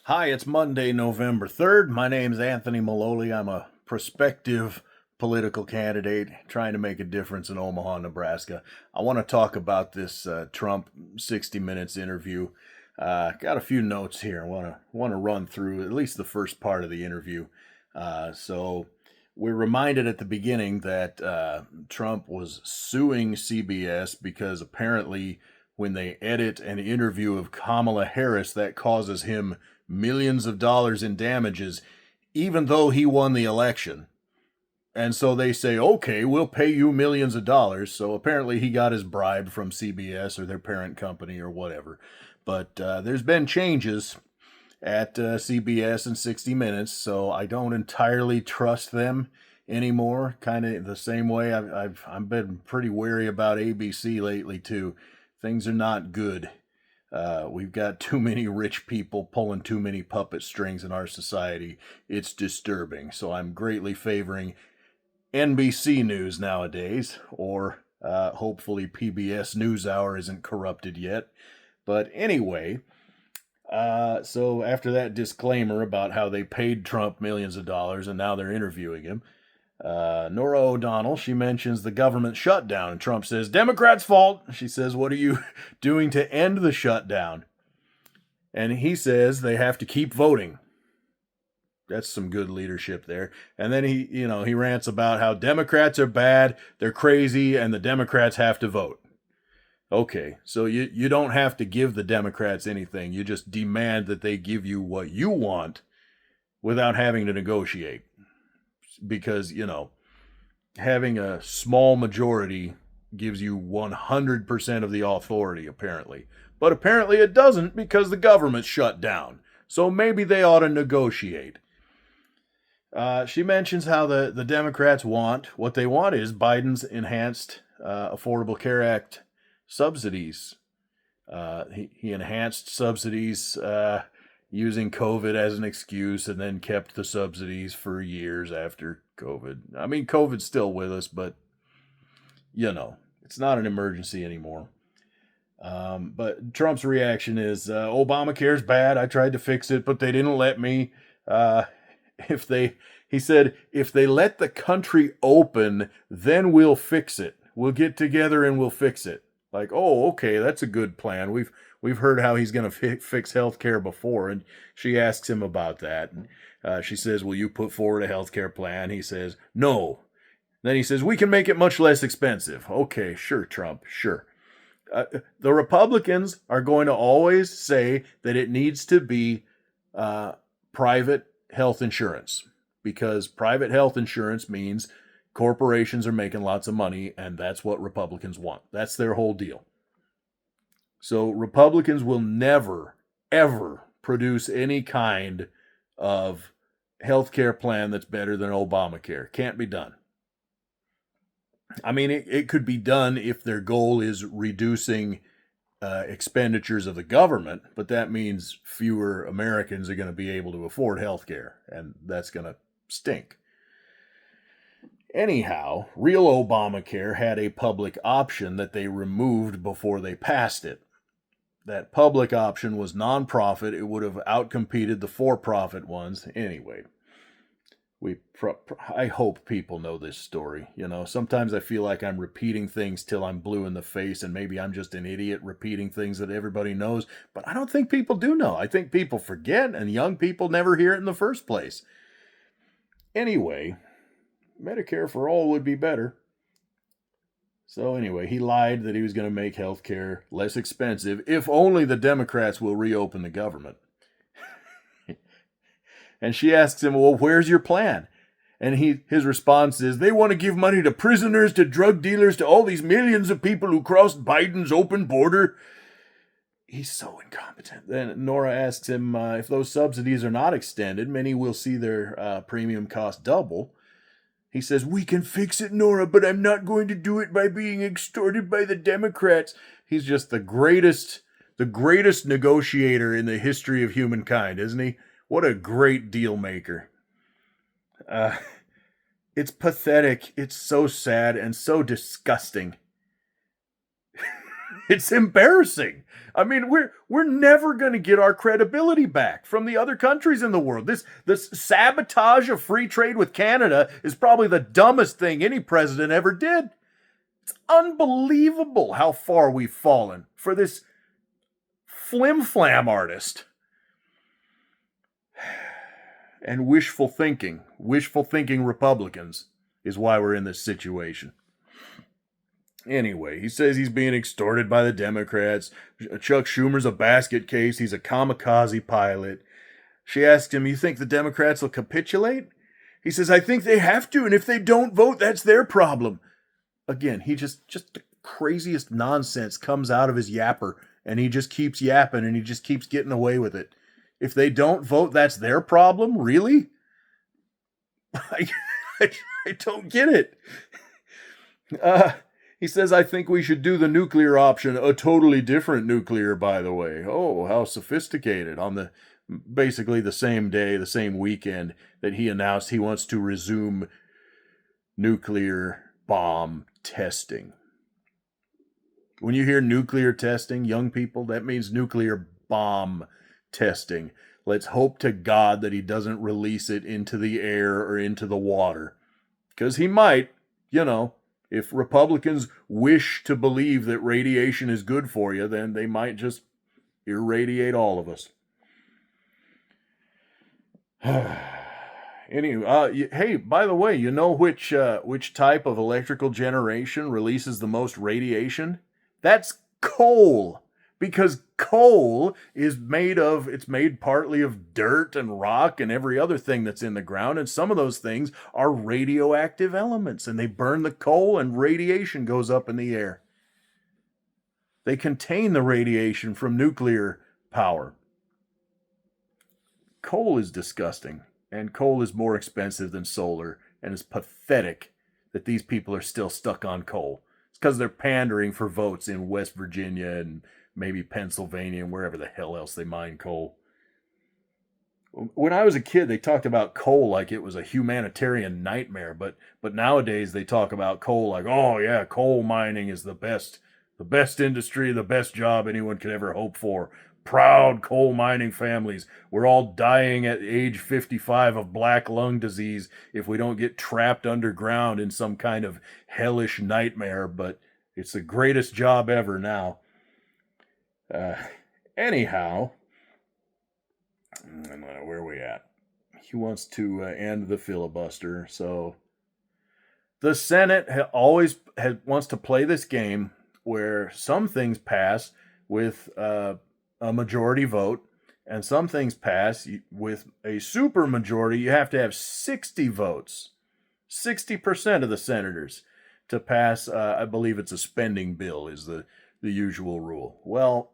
Hi, it's Monday, November 3rd. My name's AnthonyMaloley. I'm a prospective political candidate trying to make a difference in Omaha, Nebraska. I want to talk about this Trump 60 Minutes interview. Got a few notes here. I want to run through at least the first part of the interview. So we're reminded at the beginning that Trump was suing CBS because apparently when they edit an interview of Kamala Harris, that causes him millions of dollars in damages, even though he won the election. And so they say, okay, we'll pay you millions of dollars. So apparently he got his bribe from CBS or their parent company or whatever. But there's been changes at CBS and 60 Minutes, so I don't entirely trust them anymore. Kind of the same way I've been pretty wary about ABC lately too. Things are not good. We've got too many rich people pulling too many puppet strings in our society. It's disturbing. So I'm greatly favoring NBC News nowadays, or hopefully PBS NewsHour isn't corrupted yet. But anyway, so after that disclaimer about how they paid Trump millions of dollars and now they're interviewing him, Nora O'Donnell, she mentions the government shutdown. And Trump says, Democrats' fault. She says, what are you doing to end the shutdown? And he says they have to keep voting. That's some good leadership there. And then he rants about how Democrats are bad, they're crazy, and the Democrats have to vote. Okay, so you don't have to give the Democrats anything. You just demand that they give you what you want without having to negotiate. Because, having a small majority gives you 100% of the authority, apparently. But apparently it doesn't because the government's shut down. So maybe they ought to negotiate. She mentions how the Democrats what they want is Biden's enhanced Affordable Care Act subsidies. He enhanced subsidies using COVID as an excuse and then kept the subsidies for years after COVID. I mean, COVID's still with us, but, it's not an emergency anymore. But Trump's reaction is Obamacare's bad. I tried to fix it, but they didn't let me. He said, if they let the country open, then we'll fix it. We'll get together and we'll fix it. Like, oh, okay, that's a good plan. We've heard how he's going to fix healthcare before, and she asks him about that. And she says, "Will you put forward a healthcare plan?" He says, "No." Then he says, "We can make it much less expensive." Okay, sure, Trump, sure. The Republicans are going to always say that it needs to be private health insurance because private health insurance means corporations are making lots of money, and that's what Republicans want. That's their whole deal. So Republicans will never, ever produce any kind of health care plan that's better than Obamacare. Can't be done. I mean, it could be done if their goal is reducing expenditures of the government, but that means fewer Americans are going to be able to afford health care, and that's going to stink. Anyhow, real Obamacare had a public option that they removed before they passed it. That public option was nonprofit. It would have outcompeted the for-profit ones. Anyway, I hope people know this story. Sometimes I feel like I'm repeating things till I'm blue in the face, and maybe I'm just an idiot repeating things that everybody knows. But I don't think people do know. I think people forget, and young people never hear it in the first place. Anyway, Medicare for all would be better. So anyway, he lied that he was going to make health care less expensive if only the Democrats will reopen the government. And she asks him, well, where's your plan? And his response is, they want to give money to prisoners, to drug dealers, to all these millions of people who crossed Biden's open border. He's so incompetent. Then Nora asks him if those subsidies are not extended, many will see their premium cost double. He says, we can fix it, Nora, but I'm not going to do it by being extorted by the Democrats. He's just the greatest negotiator in the history of humankind, isn't he? What a great deal maker. It's pathetic. It's so sad and so disgusting. It's embarrassing. I mean, we're never going to get our credibility back from the other countries in the world. This sabotage of free trade with Canada is probably the dumbest thing any president ever did. It's unbelievable how far we've fallen for this flim-flam artist. And wishful thinking Republicans is why we're in this situation. Anyway, he says he's being extorted by the Democrats. Chuck Schumer's a basket case. He's a kamikaze pilot. She asks him, you think the Democrats will capitulate? He says, I think they have to, and if they don't vote, that's their problem. Again, he just the craziest nonsense comes out of his yapper, and he just keeps yapping, and he just keeps getting away with it. If they don't vote, that's their problem? Really? I don't get it. He says, I think we should do the nuclear option, a totally different nuclear, by the way. Oh, how sophisticated. On basically the same day, the same weekend that he announced he wants to resume nuclear bomb testing. When you hear nuclear testing, young people, that means nuclear bomb testing. Let's hope to God that he doesn't release it into the air or into the water. Because he might, if Republicans wish to believe that radiation is good for you, then they might just irradiate all of us. Anyway, hey, by the way, you know which type of electrical generation releases the most radiation? That's coal. Because coal is made partly of dirt and rock and every other thing that's in the ground, and some of those things are radioactive elements, and they burn the coal and radiation goes up in the air. They contain the radiation from nuclear power. Coal is disgusting, and coal is more expensive than solar, and it's pathetic that these people are still stuck on coal. It's because they're pandering for votes in West Virginia and maybe Pennsylvania and wherever the hell else they mine coal. When I was a kid, they talked about coal like it was a humanitarian nightmare, but nowadays they talk about coal like, oh yeah, coal mining is the best industry, the best job anyone could ever hope for. Proud coal mining families. We're all dying at age 55 of black lung disease if we don't get trapped underground in some kind of hellish nightmare, but it's the greatest job ever now. Anyhow, where are we at? He wants to end the filibuster. So the Senate wants to play this game where some things pass with a majority vote, and some things pass with a super majority. You have to have 60 votes, 60% of the senators to pass. I believe it's a spending bill is the usual rule. Well,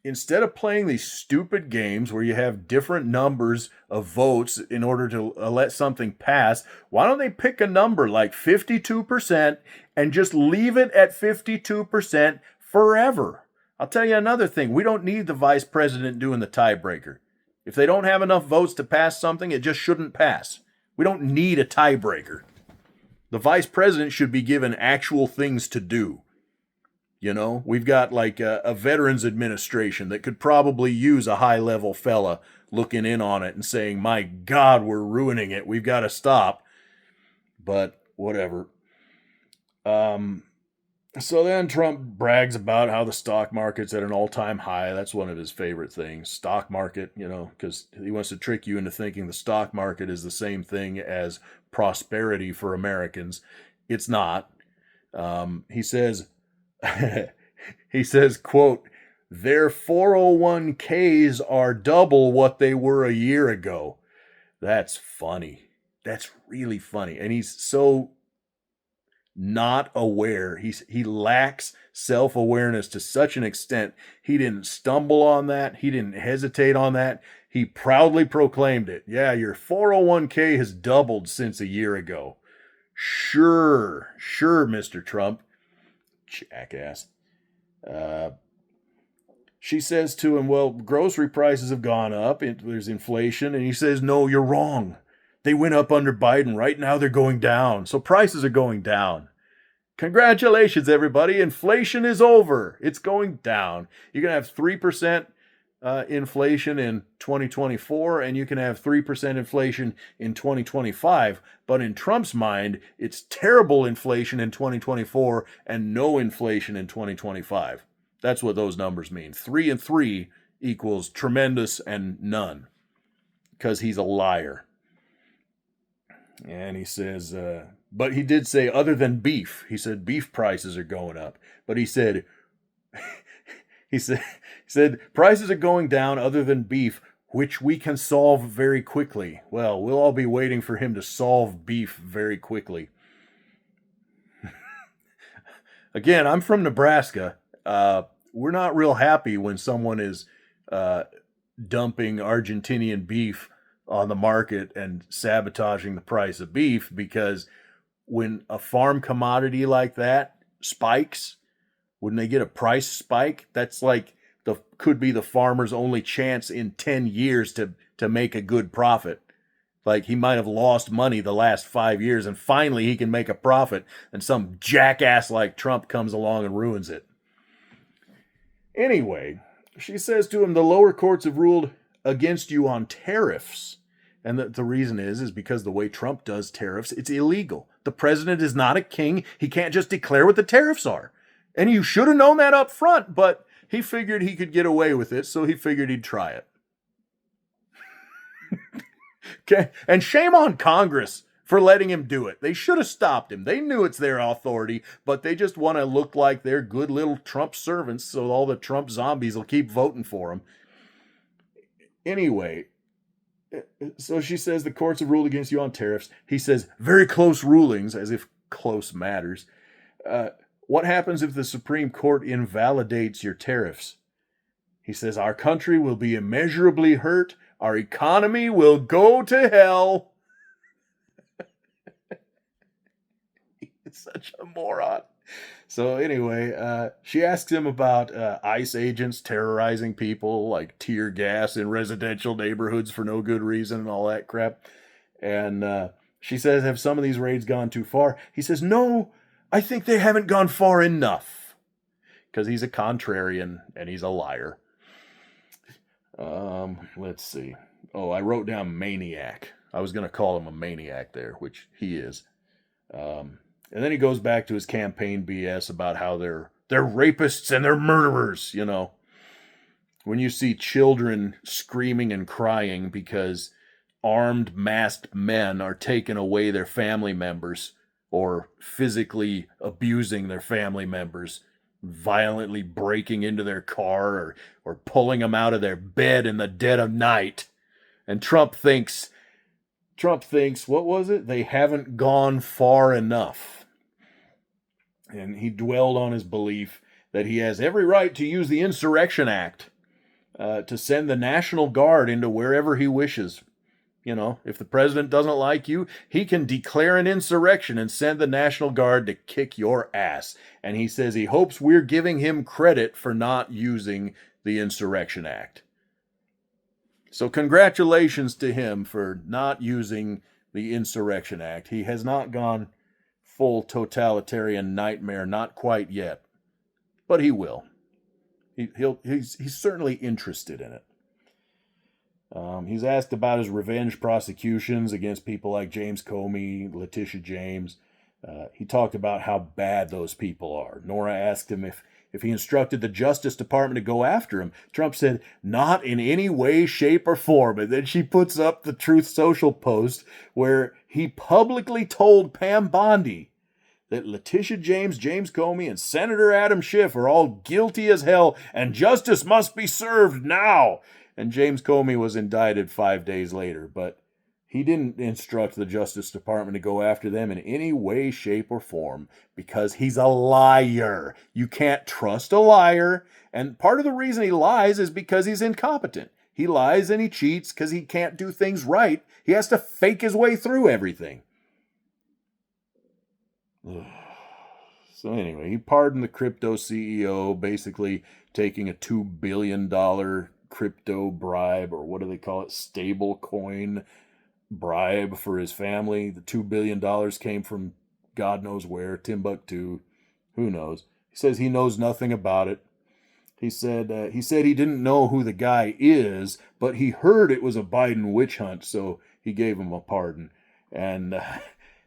instead of playing these stupid games where you have different numbers of votes in order to let something pass, why don't they pick a number like 52% and just leave it at 52% forever? I'll tell you another thing. We don't need the vice president doing the tiebreaker. If they don't have enough votes to pass something, it just shouldn't pass. We don't need a tiebreaker. The vice president should be given actual things to do. We've got like a veterans administration that could probably use a high-level fella looking in on it and saying, my God, we're ruining it. We've got to stop. But whatever. So then Trump brags about how the stock market's at an all-time high. That's one of his favorite things. Stock market, because he wants to trick you into thinking the stock market is the same thing as prosperity for Americans. It's not. He says... he says, quote, their 401ks are double what they were a year ago. That's funny. That's really funny. And he's so not aware. He lacks self-awareness to such an extent. He didn't stumble on that. He didn't hesitate on that. He proudly proclaimed it. Yeah, your 401k has doubled since a year ago. Sure, Mr. Trump. Jackass. She says to him, well, grocery prices have gone up. There's inflation. And he says, no, you're wrong. They went up under Biden. Right now they're going down. So prices are going down. Congratulations, everybody. Inflation is over. It's going down. You're going to have 3% inflation in 2024, and you can have 3% inflation in 2025. But in Trump's mind, it's terrible inflation in 2024 and no inflation in 2025. That's what those numbers mean. 3 and 3 equals tremendous and none, because he's a liar. And he says, but he did say other than beef. He said beef prices are going up. But he said, he said prices are going down other than beef, which we can solve very quickly. Well, we'll all be waiting for him to solve beef very quickly. Again, I'm from Nebraska. We're not real happy when someone is dumping Argentinian beef on the market and sabotaging the price of beef, because when a farm commodity like that spikes, when they get a price spike, that's like could be the farmer's only chance in 10 years to make a good profit. Like, he might have lost money the last 5 years, and finally he can make a profit, and some jackass like Trump comes along and ruins it. Anyway, she says to him, the lower courts have ruled against you on tariffs. And the reason is because the way Trump does tariffs, it's illegal. The president is not a king. He can't just declare what the tariffs are. And you should have known that up front, but he figured he could get away with it, so he figured he'd try it. Okay, and shame on Congress for letting him do it. They should have stopped him. They knew it's their authority, but they just want to look like they're good little Trump servants, so all the Trump zombies will keep voting for him. Anyway, so she says the courts have ruled against you on tariffs. He says very close rulings, as if close matters. What happens if the Supreme Court invalidates your tariffs? He says our country will be immeasurably hurt. Our economy will go to hell. He's such a moron. So anyway, she asks him about ICE agents terrorizing people, like tear gas in residential neighborhoods for no good reason and all that crap. And she says, have some of these raids gone too far? He says, no, I think they haven't gone far enough. Because he's a contrarian and he's a liar. Let's see. Oh, I wrote down maniac. I was going to call him a maniac there, which he is. And then he goes back to his campaign BS about how they're rapists and they're murderers, you know. When you see children screaming and crying because armed, masked men are taking away their family members or physically abusing their family members, violently breaking into their car or pulling them out of their bed in the dead of night. And Trump thinks, what was it? They haven't gone far enough. And he dwelled on his belief that he has every right to use the Insurrection Act to send the National Guard into wherever he wishes. You know, if the president doesn't like you, he can declare an insurrection and send the National Guard to kick your ass. And he says he hopes we're giving him credit for not using the Insurrection Act. So congratulations to him for not using the Insurrection Act. He has not gone full totalitarian nightmare, not quite yet. But he will. He's certainly interested in it. He's asked about his revenge prosecutions against people like James Comey, Letitia James. He talked about how bad those people are. Nora asked him if he instructed the Justice Department to go after him. Trump said, not in any way, shape, or form. And then she puts up the Truth Social post where he publicly told Pam Bondi that Letitia James, James Comey, and Senator Adam Schiff are all guilty as hell and justice must be served now. And James Comey was indicted 5 days later, but he didn't instruct the Justice Department to go after them in any way, shape, or form because he's a liar. You can't trust a liar. And part of the reason he lies is because he's incompetent. He lies and he cheats because he can't do things right. He has to fake his way through everything. So anyway, he pardoned the crypto CEO, basically taking a $2 billion crypto bribe, or what do they call it, stable coin bribe for his family. The $2 billion came from God knows where, Timbuktu. Who knows? He says he knows nothing about it. He said he didn't know who the guy is, but he heard it was a Biden witch hunt, so he gave him a pardon. And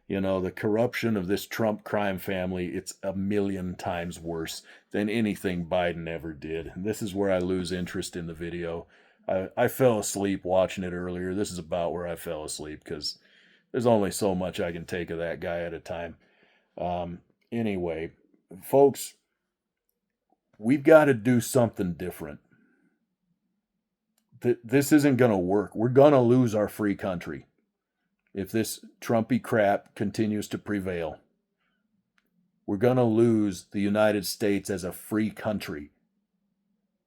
the corruption of this Trump crime family, it's a million times worse than anything Biden ever did. And this is where I lose interest in the video. I fell asleep watching it earlier. This is about where I fell asleep because there's only so much I can take of that guy at a time. Anyway, folks, we've got to do something different. This isn't going to work. We're going to lose our free country if this Trumpy crap continues to prevail. We're going to lose the United States as a free country.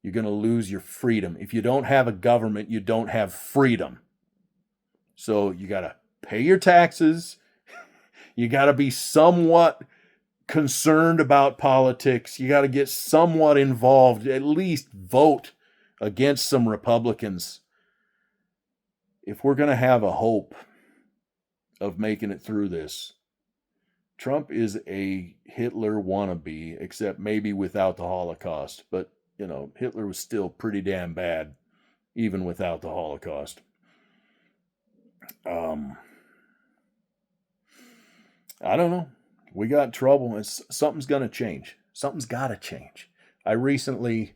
You're going to lose your freedom. If you don't have a government, you don't have freedom. So you got to pay your taxes. You got to be somewhat concerned about politics. You got to get somewhat involved, at least vote against some Republicans. If we're going to have a hope of making it through this, Trump is a Hitler wannabe, except maybe without the Holocaust. But, Hitler was still pretty damn bad, even without the Holocaust. I don't know. We got trouble. Something's going to change. Something's got to change. I recently,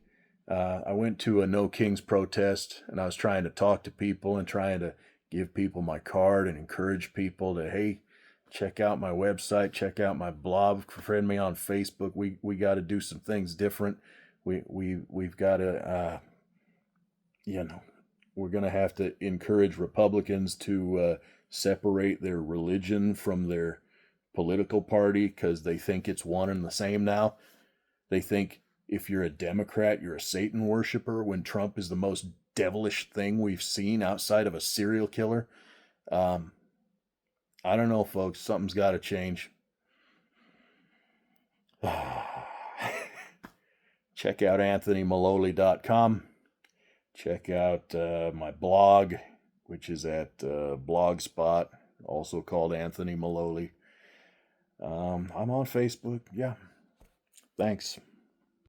I went to a No Kings protest, and I was trying to talk to people and trying to give people my card and encourage people to, hey, check out my website, check out my blog, friend me on Facebook. We got to do some things different. We've got to, we're going to have to encourage Republicans to separate their religion from their political party because they think it's one and the same now. They think if you're a Democrat, you're a Satan worshiper, when Trump is the most devilish thing we've seen outside of a serial killer. I don't know, folks. Something's got to change. Check out AnthonyMaloley.com. Check out my blog, which is at Blogspot, also called Anthony Maloley. I'm on Facebook. Yeah. Thanks.